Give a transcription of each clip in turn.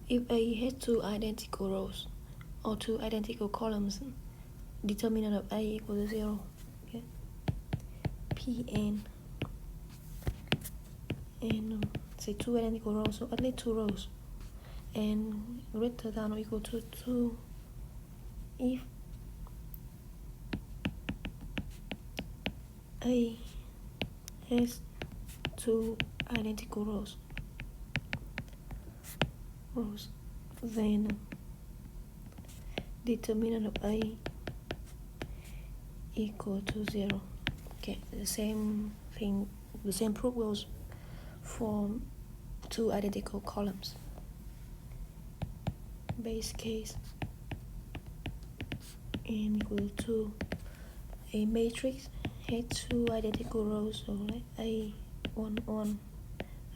If A has two identical rows or two identical columns, determinant of A equal to 0. Okay. Pn and say two identical rows, so at least two rows, and greater than or equal to 2 if A has two identical rows, then determinant of A equal to 0. Okay, the same thing, the same proof goes for two identical columns. Base case n equal to a matrix has two identical rows, so like A11,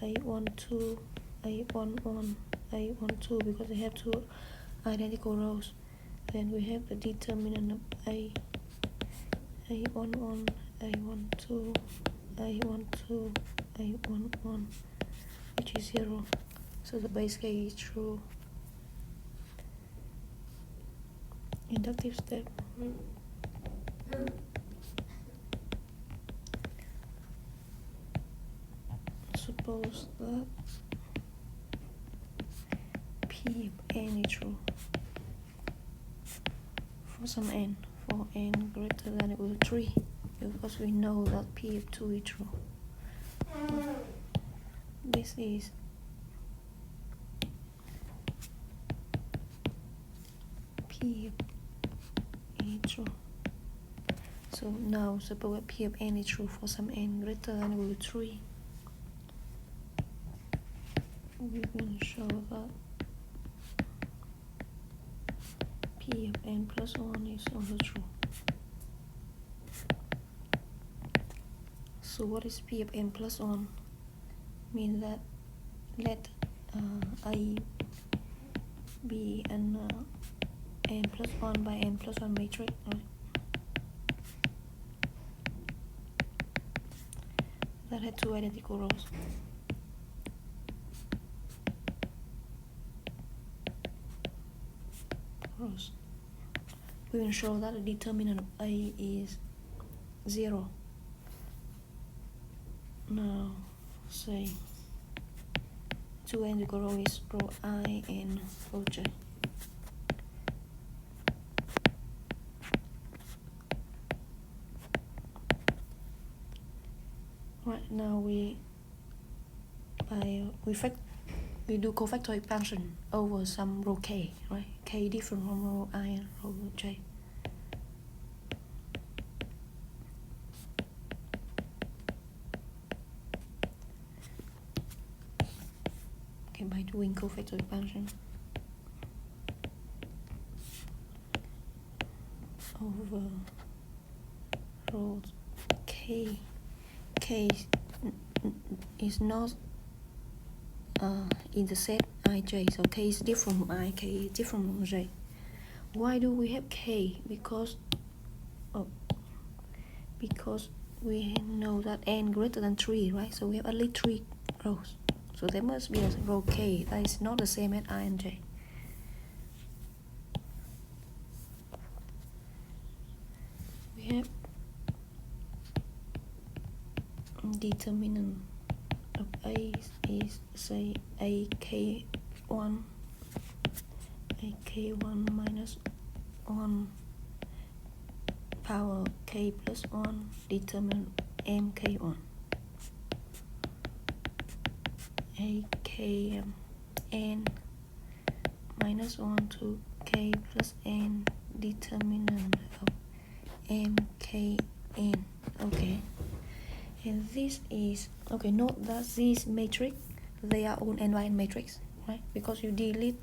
A12, A11, A12, because they have two identical rows. Then we have the determinant of A11, A12, A12, A11, which is 0. So the base case is true. Inductive step. Suppose that P of n is true for some n, for n greater than or equal to 3, because we know that P of 2 is true. This is P of n is true. So now suppose that P of n is true for some n greater than or equal to 3. We can show that P of n plus 1 is also true. So what is P of n plus 1? Means that let A be an n plus 1 by n plus 1 matrix, right? That had two identical rows. We will show that the determinant of A is 0. Now say two identical rows is row I and row J. Right now we do cofactorial expansion over some row K, right? K different from row I and row J. Okay, by doing cofactorial expansion over rows K. K is not in the set IJ, so K is different from I, K is different from J. Why do we have K? Because we know that n greater than 3, right? So we have at least 3 rows. So there must be a row K that is not the same as I and J. We have determinant of A is say AK1 minus 1 power K plus 1 determinant MK1 AKN minus 1 to K plus N determinant of MKN. Okay, and this is okay. Note that these matrix, they are all n by n matrix, right? Because you delete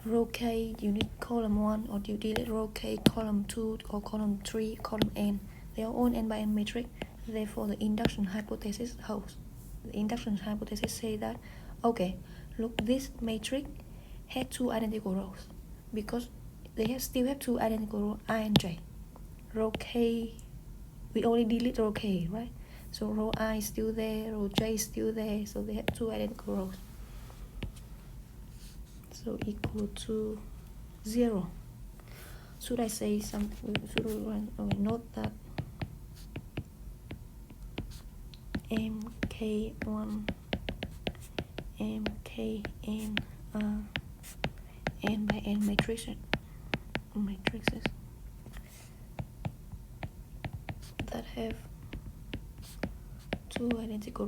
row K, you need column 1, or you delete row K, column 2, or column 3, column n. They are all n by n matrix. Therefore, the induction hypothesis holds. The induction hypothesis say that, okay, look, this matrix had two identical rows because they still have two identical rows, I and J. Row K, we only delete row K, right? So row I is still there, row J is still there, so they have two identical rows. So so equal to 0. Should I say something? Should we note that mk1 mkn are n by n matrices that have two identical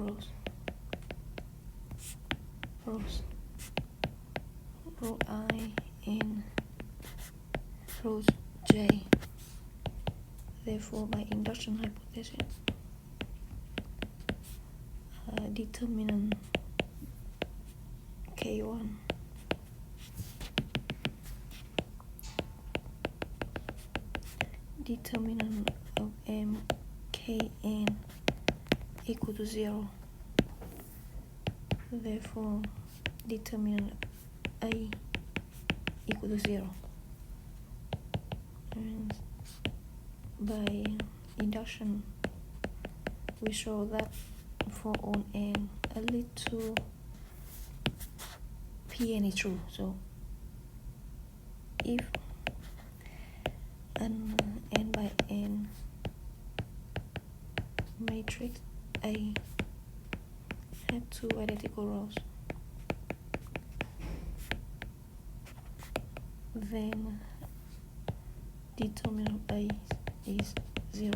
rows row I and rows j. Therefore, by induction hypothesis, determinant k1 determinant of mkn equal to 0. Therefore, determinant A equal to 0. And by induction, we show that for all n lead to Pn is true. So if an n by n matrix A have two identical rows, then determinant A is 0.